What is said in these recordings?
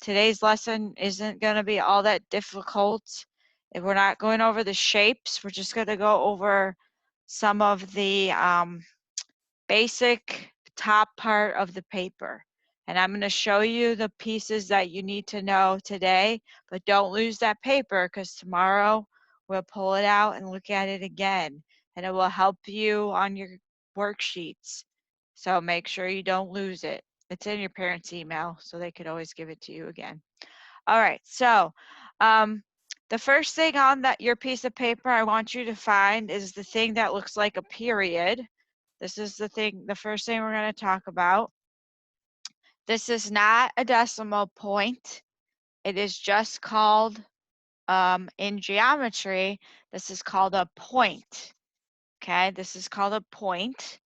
today's lesson isn't going to be all that difficult. If we're not going over the shapes, we're just going to go over some of the basic top part of the paper. And I'm going to show you the pieces that you need to know today, but don't lose that paper because tomorrow we'll pull it out and look at it again, and it will help you on your worksheets. So make sure you don't lose it. It's in your parents' email, so they could always give it to you again. All right, so the first thing on your piece of paper I want you to find is the thing that looks like a period. This is the first thing we're going to talk about. This is not a decimal point. It is just called, in geometry, this is called a point. Okay, this is called a point.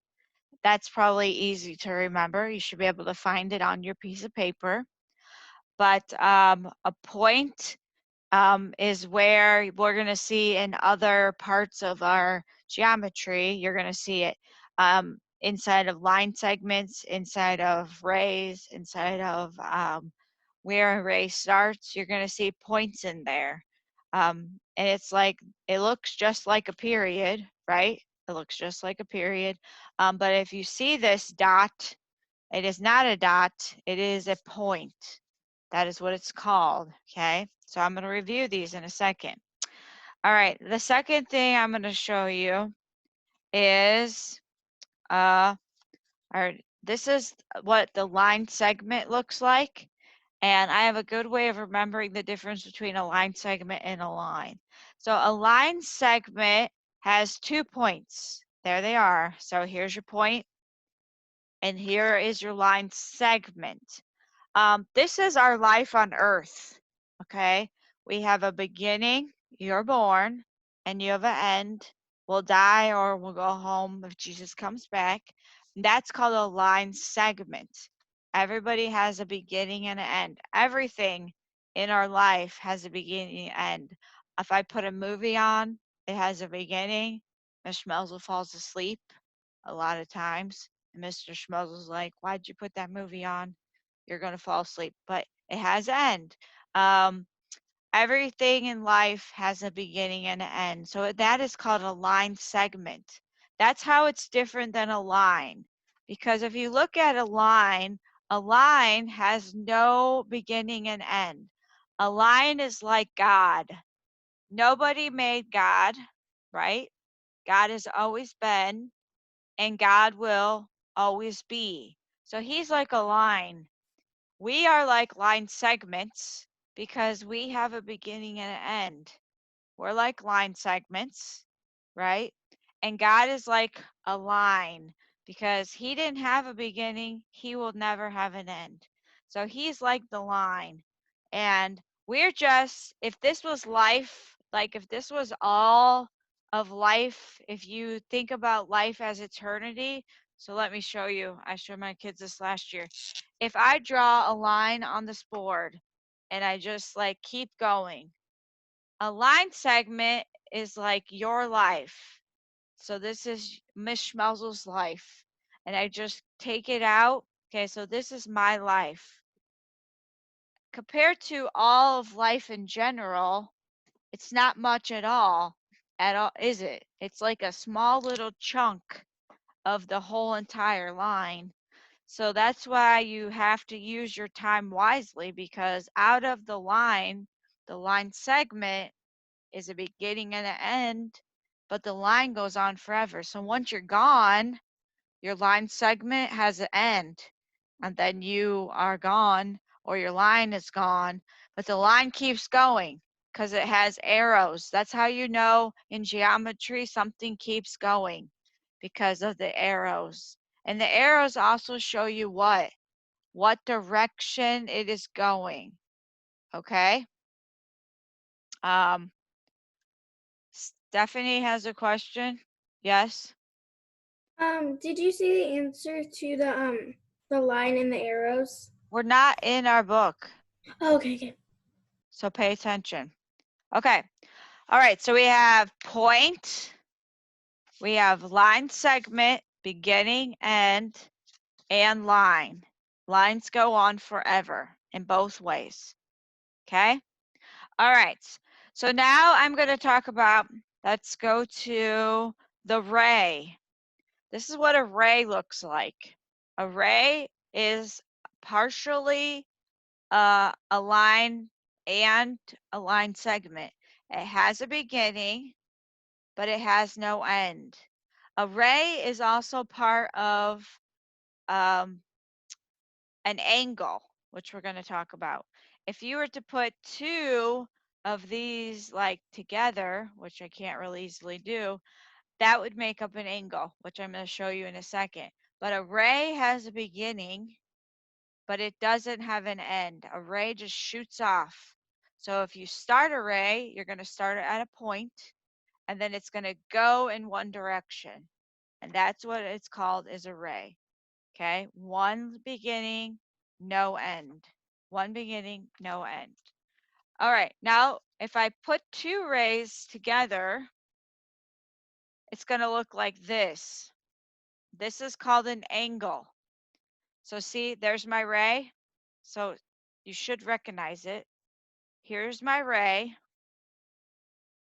That's probably easy to remember. You should be able to find it on your piece of paper. But a point is where we're going to see in other parts of our geometry, you're going to see it inside of line segments, inside of rays, inside of where a ray starts, you're going to see points in there. And it's like, it looks just like a period, right? It looks just like a period. But if you see this dot, it is not a dot, it is a point. That is what it's called, okay? So I'm going to review these in a second. All right, the second thing I'm going to show you is, this is what the line segment looks like. And I have a good way of remembering the difference between a line segment and a line. So a line segment has 2 points. There they are. So here's your point, and here is your line segment. This is our life on Earth, okay? We have a beginning, you're born, and you have an end. We'll die or we'll go home if Jesus comes back. That's called a line segment. Everybody has a beginning and an end. Everything in our life has a beginning and end. If I put a movie on, it has a beginning. Mr. Schmelzel falls asleep a lot of times. And Mr. Schmelzel's like, why'd you put that movie on? You're going to fall asleep. But it has an end. Everything in life has a beginning and an end. So that is called a line segment. That's how it's different than a line. Because if you look at a line has no beginning and end. A line is like God. Nobody made God, right? God has always been, and God will always be. So he's like a line. We are like line segments because we have a beginning and an end. We're like line segments, right? And God is like a line because he didn't have a beginning, he will never have an end. So he's like the line. And we're just, if this was life, like if this was all of life, if you think about life as eternity, so let me show you. I showed my kids this last year. If I draw a line on this board and I just like keep going, a line segment is like your life. So this is Miss Schmelzel's life. And I just take it out. Okay, so this is my life. Compared to all of life in general, it's not much at all, is it? It's like a small little chunk of the whole entire line. So that's why you have to use your time wisely, because out of the line segment is a beginning and an end, but the line goes on forever. So once you're gone, your line segment has an end, and then you are gone or your line is gone, but the line keeps going because it has arrows. That's how you know in geometry something keeps going, because of the arrows. And the arrows also show you what direction it is going. Okay. Stephanie has a question. Yes. Did you see the answer to the line and the arrows? We're not in our book, Oh, okay. so pay attention. Okay. All right. So we have point, we have line segment, beginning, end, and line. Lines go on forever. in both ways. Okay? All right. So now I'm going to talk about, let's go to the ray. This is what a ray looks like. A ray is partially a line and a line segment. It has a beginning, but it has no end. A ray is also part of um, an angle, which we're going to talk about. If you were to put two of these like together, which I can't really easily do, that would make up an angle, which I'm going to show you in a second. But a ray has a beginning, but it doesn't have an end. A ray just shoots off. So if you start a ray, you're going to start it at a point, and then it's going to go in one direction. And that's what it's called, is a ray. Okay, one beginning, no end. One beginning, no end. All right, now if I put two rays together, it's going to look like this. This is called an angle. So see, there's my ray. So you should recognize it. Here's my ray.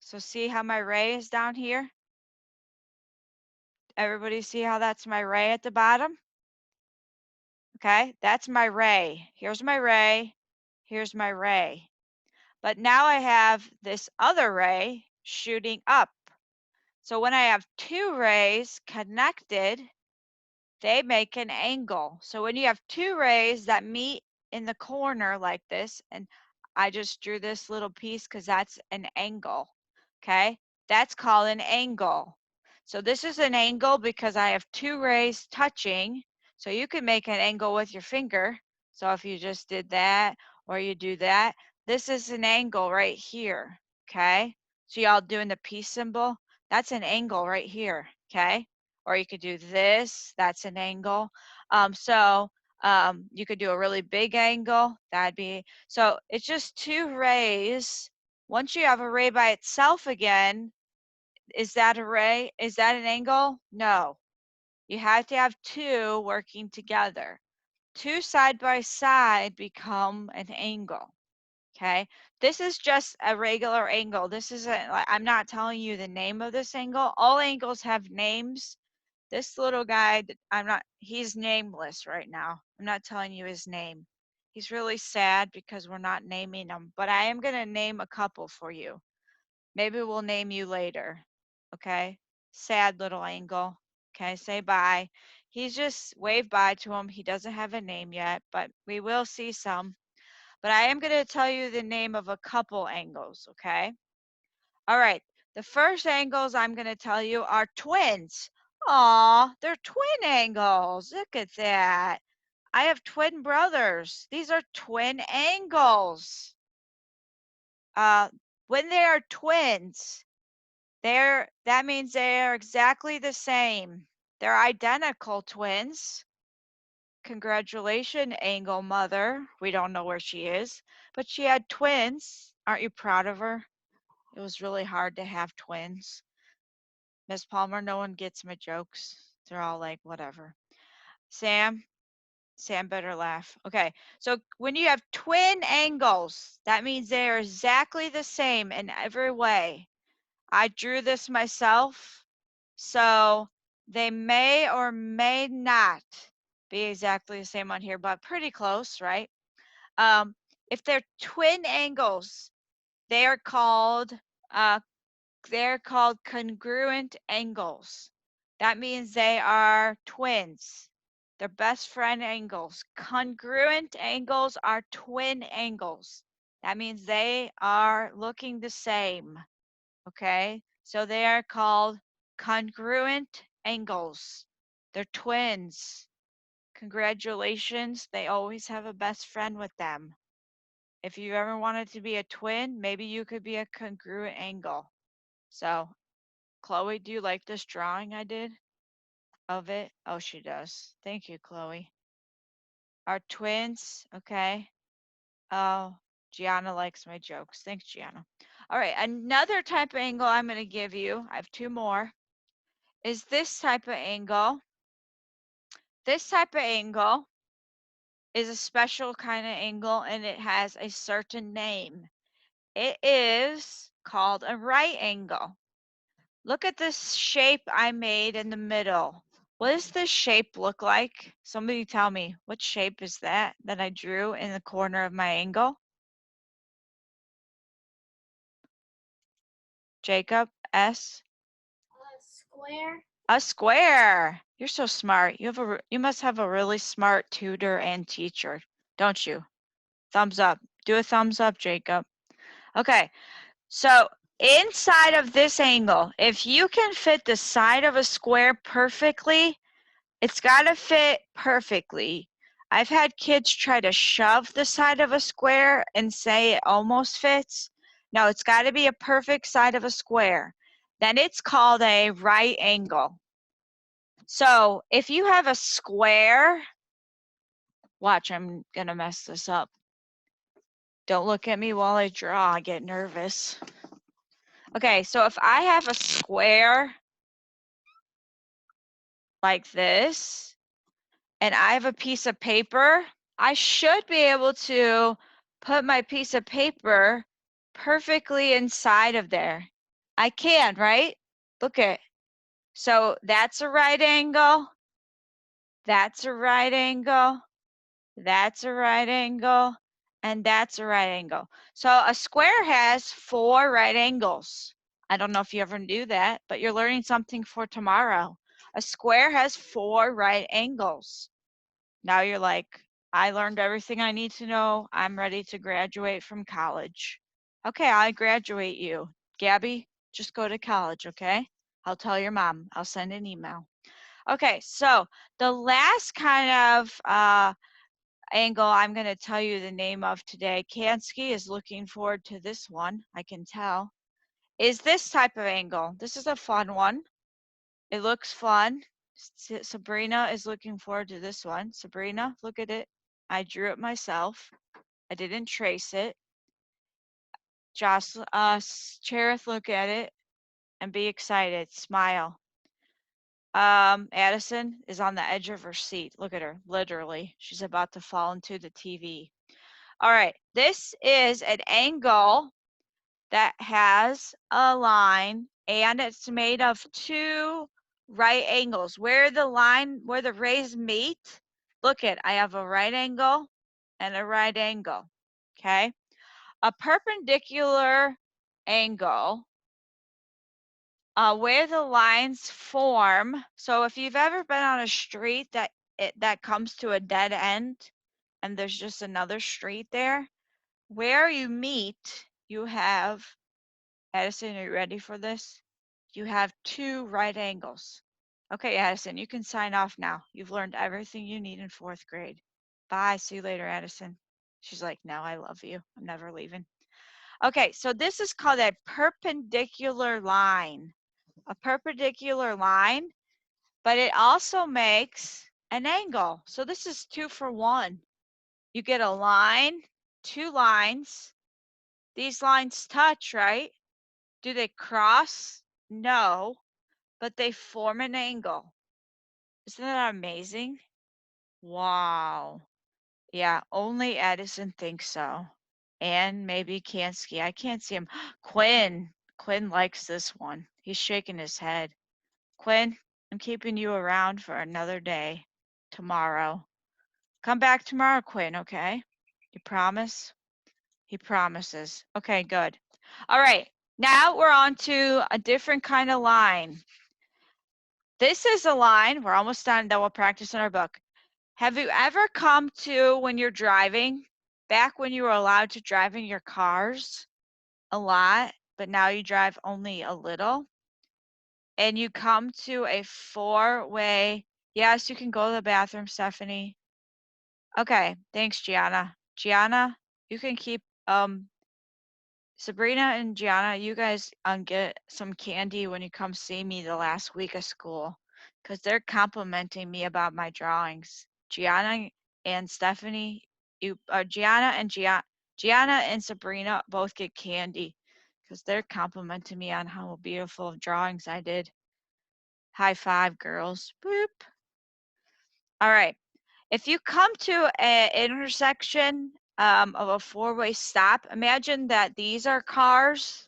So see how my ray is down here? Everybody see how that's my ray at the bottom? Okay, that's my ray. Here's my ray. Here's my ray. But now I have this other ray shooting up. So when I have two rays connected, they make an angle. So when you have two rays that meet in the corner like this, and I just drew this little piece because that's an angle, okay? That's called an angle. So this is an angle because I have two rays touching. So you can make an angle with your finger. So if you just did that or you do that, this is an angle right here, okay? So y'all doing the peace symbol? That's an angle right here, okay? Or you could do this, that's an angle. You could do a really big angle, that'd be, so it's just two rays. Once you have a ray by itself again, is that a ray? Is that an angle? No. You have to have two working together. Two side by side become an angle. Okay, this is just a regular angle. This isn't, I'm not telling you the name of this angle. All angles have names. This little guy, he's nameless right now. I'm not telling you his name. He's really sad because we're not naming him, but I am going to name a couple for you. Maybe we'll name you later. Okay, sad little angle. Okay, say bye. He's just wave bye to him. He doesn't have a name yet, but we will see some. But I am going to tell you the name of a couple angles, okay? All right, the first angles I'm going to tell you are twins. Aw, they're twin angles. Look at that. I have twin brothers. These are twin angles. When they are twins, that means they are exactly the same. They're identical twins. Congratulations, angle mother. We don't know where she is, but she had twins. Aren't you proud of her? It was really hard to have twins. Miss Palmer, no one gets my jokes. They're all like, whatever. Sam better laugh. Okay, so when you have twin angles, that means they are exactly the same in every way. I drew this myself, so they may or may not be exactly the same on here, but pretty close, right? If they're twin angles, they are called congruent angles. That means they are twins. They're best friend angles. Congruent angles are twin angles. That means they are looking the same. Okay, so they are called congruent angles. They're twins. Congratulations, they always have a best friend with them. If you ever wanted to be a twin, maybe you could be a congruent angle. So, Chloe, do you like this drawing I did of it? Oh, she does. Thank you, Chloe. Our twins, okay. Oh, Gianna likes my jokes. Thanks, Gianna. All right, another type of angle I'm going to give you, I have two more, is this type of angle. This type of angle is a special kind of angle and it has a certain name. It is called a right angle. Look at this shape I made in the middle. What does this shape look like? Somebody tell me, what shape is that I drew in the corner of my angle? Jacob, S? Square. A square. You're so smart. You must have a really smart tutor and teacher, don't you? Thumbs up. Do a thumbs up, Jacob. Okay, so inside of this angle, if you can fit the side of a square perfectly, it's got to fit perfectly. I've had kids try to shove the side of a square and say it almost fits. No, it's got to be a perfect side of a square. Then it's called a right angle. So if you have a square, watch, I'm going to mess this up. Don't look at me while I draw, I get nervous. Okay, so if I have a square like this, and I have a piece of paper, I should be able to put my piece of paper perfectly inside of there. I can, right? Look at, so that's a right angle, that's a right angle, that's a right angle, and that's a right angle. So a square has 4 right angles. I don't know if you ever knew that, but you're learning something for tomorrow. A square has 4 right angles. Now you're like, I learned everything I need to know. I'm ready to graduate from college. Okay, I graduate you. Gabby, just go to college, okay? I'll tell your mom. I'll send an email. Okay, so the last kind of angle I'm going to tell you the name of today, Kansky is looking forward to this one, I can tell, is this type of angle. This is a fun one. It looks fun. Sabrina is looking forward to this one. Sabrina, look at it. I drew it myself. I didn't trace it. Cherith, look at it and be excited. Smile. Addison is on the edge of her seat. Look at her, literally. She's about to fall into the TV. All right, this is an angle that has a line and it's made of 2 right angles. Where the rays meet, look at, I have a right angle and a right angle, okay? A perpendicular angle where the lines form. So if you've ever been on a street that comes to a dead end and there's just another street there, where you meet, you have, Addison, are you ready for this? You have 2 right angles. Okay, Addison, you can sign off now. You've learned everything you need in 4th grade. Bye, see you later, Addison. She's like, no, I love you. I'm never leaving. Okay, so this is called a perpendicular line. A perpendicular line, but it also makes an angle. So this is 2 for 1. You get a line, 2 lines. These lines touch, right? Do they cross? No, but they form an angle. Isn't that amazing? Wow. Yeah, only Edison thinks so. And maybe Kansky. I can't see him. Quinn. Quinn likes this one. He's shaking his head. Quinn, I'm keeping you around for another day. Tomorrow. Come back tomorrow, Quinn, okay? You promise? He promises. Okay, good. All right. Now we're on to a different kind of line. This is a line, we're almost done, that we'll practice in our book. Have you ever come to, when you're driving, back when you were allowed to drive in your cars a lot, but now you drive only a little, and you come to a 4-way, yes, you can go to the bathroom, Stephanie. Okay, thanks, Gianna. Gianna, you can keep, Sabrina and Gianna, you guys get some candy when you come see me the last week of school, because they're complimenting me about my drawings. Gianna and Stephanie, Gianna and Sabrina both get candy because they're complimenting me on how beautiful drawings I did. High five, girls. Boop. All right. If you come to an intersection of a four-way stop, imagine that these are cars,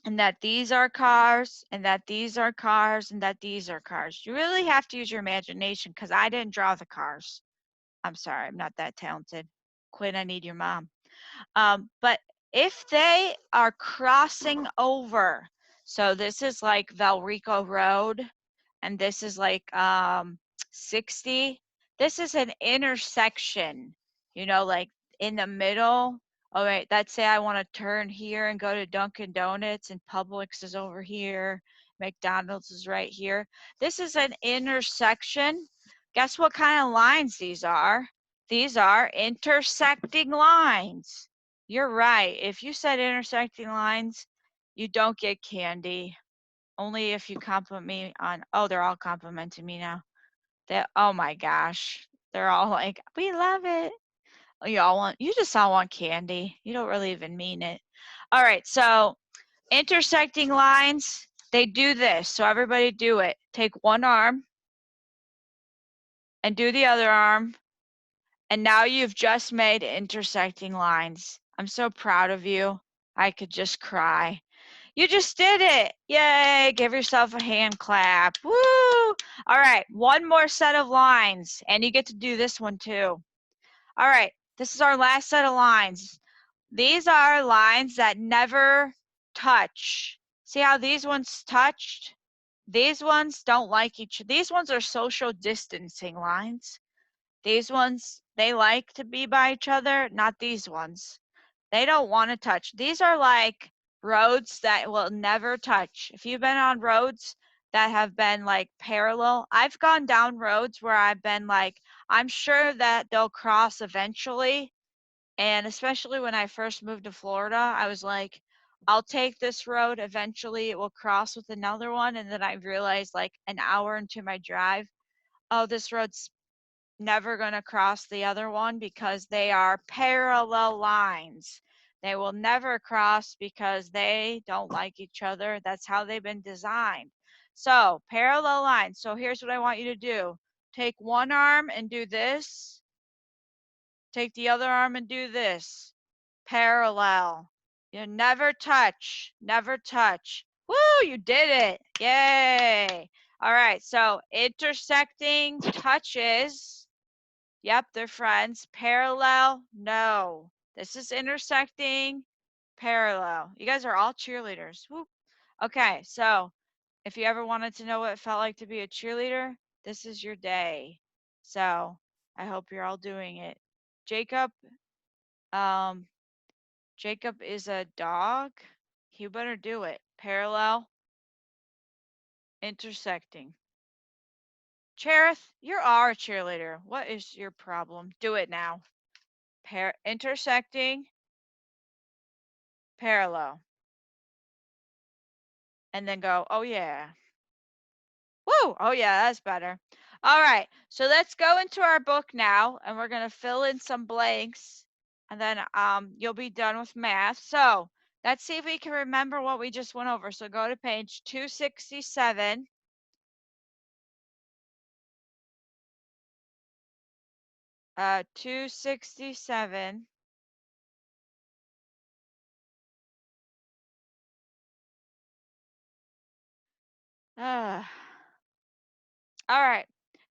and that these are cars, and that these are cars, and that these are cars. You really have to use your imagination because I didn't draw the cars. I'm sorry, I'm not that talented. Quinn, I need your mom. But if they are crossing over, so this is like Valrico Road, and this is like 60. This is an intersection, like in the middle. All right, let's say I want to turn here and go to Dunkin' Donuts, and Publix is over here. McDonald's is right here. This is an intersection. Guess what kind of lines these are? These are intersecting lines. You're right. If you said intersecting lines, you don't get candy. Only if you compliment me on, oh, they're all complimenting me now. Oh my gosh. They're all like, we love it. Oh, you just all want candy. You don't really even mean it. All right, so intersecting lines, they do this. So everybody do it. Take one arm and do the other arm. And now you've just made intersecting lines. I'm so proud of you. I could just cry. You just did it. Yay. Give yourself a hand clap. Woo. All right. One more set of lines. And you get to do this one too. All right. This is our last set of lines. These are lines that never touch. See how these ones touched? These ones don't like each other. These ones are social distancing lines. These ones, they like to be by each other, not these ones. They don't want to touch. These are like roads that will never touch. If you've been on roads that have been like parallel, I've gone down roads where I've been like, I'm sure that they'll cross eventually. And especially when I first moved to Florida, I was like, I'll take this road. Eventually it will cross with another one. And then I realized like an hour into my drive, oh, this road's never going to cross the other one because they are parallel lines. They will never cross because they don't like each other. That's how they've been designed. So parallel lines. So here's what I want you to do. Take one arm and do this. Take the other arm and do this. Parallel. You never touch. Never touch. Woo, you did it. Yay. All right, so intersecting touches. Yep, they're friends. Parallel, no. This is intersecting, parallel. You guys are all cheerleaders. Whoop. Okay, so if you ever wanted to know what it felt like to be a cheerleader, this is your day. So I hope you're all doing it. Jacob, Jacob is a dog. You better do it. Parallel, intersecting. Cherith, you are a cheerleader. What is your problem? Do it now. Intersecting, parallel. And then go, oh yeah. Woo! Oh yeah, that's better. All right, so let's go into our book now, and we're gonna fill in some blanks, and then you'll be done with math. So let's see if we can remember what we just went over. So go to page 267. Uh, 267. All right,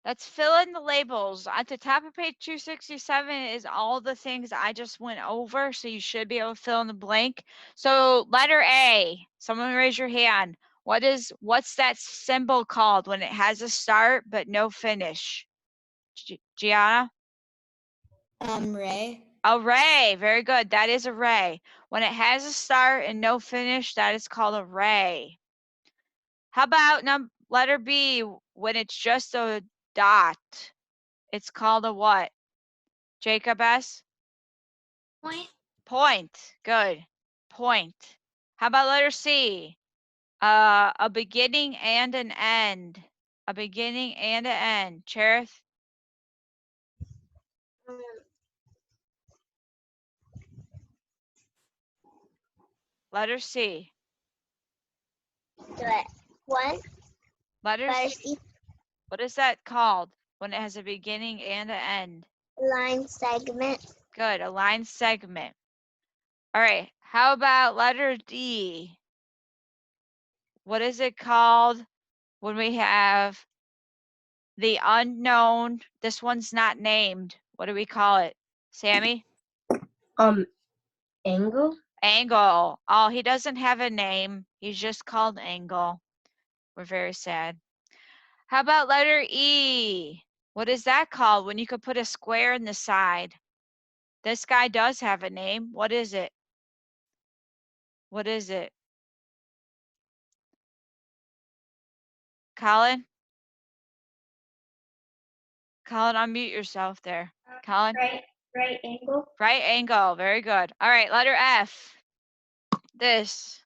let's fill in the labels. At the top of page 267 is all the things I just went over, so you should be able to fill in the blank. So letter A, someone raise your hand. What's that symbol called when it has a start but no finish? Gianna? Ray. A ray, very good. That is a ray. When it has a start and no finish, that is called a ray. How about letter B, when it's just a dot? It's called a what? Jacob S? Point. Point. Good. Point. How about letter C? A beginning and an end. A beginning and an end. Cherith? Letter C. Do it. One. Letter Letter C. C. What is that called? when it has a beginning and an end? Line segment. Good, a line segment. All right, how about letter D? What is it called when we have the unknown? This one's not named. What do we call it? Sammy? Angle. Angle. Oh, he doesn't have a name. He's just called Angle. We're very sad. How about letter E? What is that called when you could put a square in the side? This guy does have a name. What is it? What is it? Colin? Colin, unmute yourself there. Colin? Right angle. Right angle. Very good. All right, letter F. This.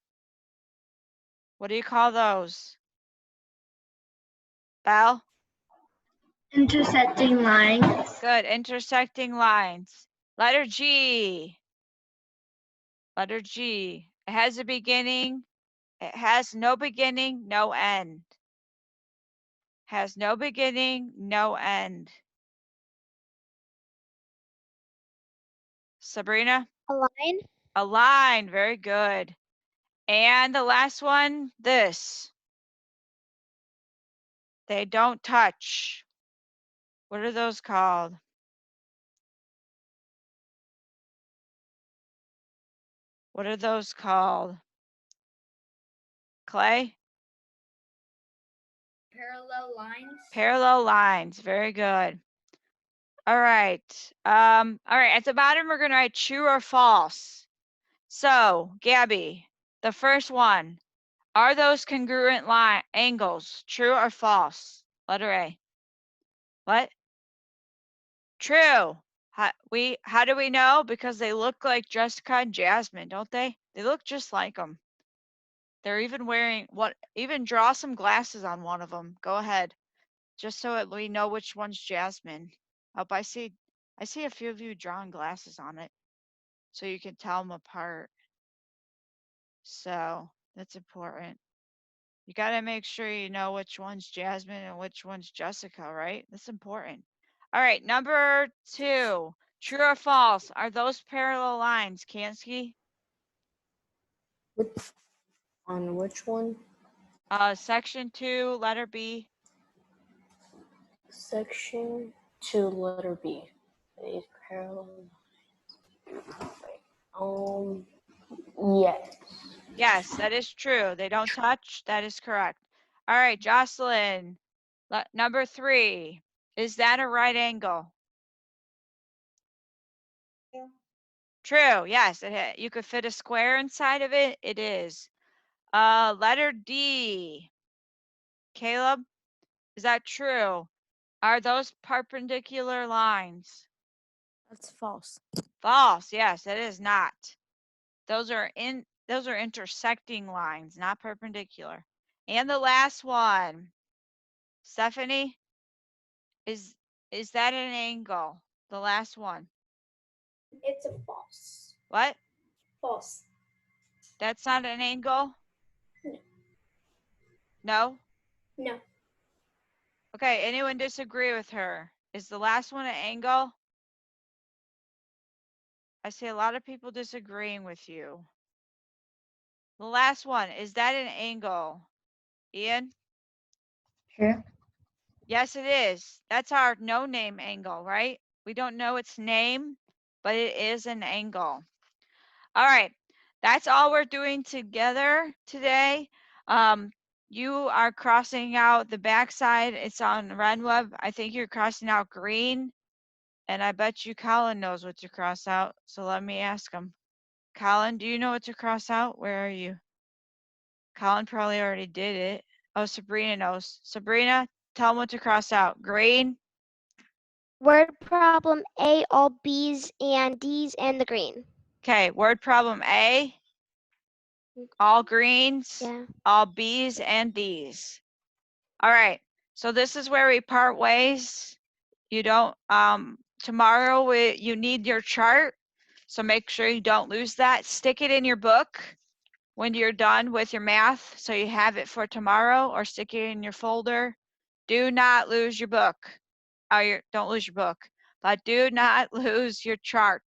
What do you call those? Belle? Intersecting lines. Good. Intersecting lines. Letter G. Letter G. It has a beginning. It has no beginning, no end. Has no beginning, no end. Sabrina? A line. A line. Very good. And the last one, this. They don't touch. What are those called? What are those called? Clay? Parallel lines. Parallel lines. Very good. All right. All right. At the bottom, we're going to write true or false. So, Gabby, the first one. Are those congruent line angles true or false? Letter A. What? True. How do we know? Because they look like Jessica and Jasmine, don't they? They look just like them. They're even wearing even draw some glasses on one of them. Go ahead. Just so we know which one's Jasmine. Oh, I see a few of you drawing glasses on it. So you can tell them apart. So that's important. You got to make sure you know which one's Jasmine and which one's Jessica, right? That's important. All right, number 2. True or false? Are those parallel lines, Kansky? On which one? Section 2, letter B. Section 2, letter B. These parallel lines. Yes. Yes, that is true. They don't touch. That is correct. All right, Jocelyn. Number 3. Is that a right angle? Yeah. True. Yes, you could fit a square inside of it. It is. Letter D. Caleb, is that true? Are those perpendicular lines? That's false. False. Yes, it is not. Those are intersecting lines, not perpendicular. And the last one, Stephanie, is that an angle? The last one. It's a false. What? False. That's not an angle? No? No. Okay, anyone disagree with her? Is the last one an angle? I see a lot of people disagreeing with you. The last one, is that an angle? Ian? Sure. Yes, it is. That's our no-name angle, right? We don't know its name, but it is an angle. All right, that's all we're doing together today. You are crossing out the backside. It's on Renweb. I think you're crossing out green, and I bet you Colin knows what to cross out. So let me ask him. Colin, do you know what to cross out? Where are you? Colin probably already did it. Oh, Sabrina knows. Sabrina, tell him what to cross out. Green. Word problem A, all B's and D's and the green. Okay, word problem A. All greens, Yeah. all B's and D's. All right, so this is where we part ways. You don't, tomorrow you need your chart. So make sure you don't lose that. Stick it in your book when you're done with your math, so you have it for tomorrow, or stick it in your folder. Do not lose your book. don't lose your book, but do not lose your chart.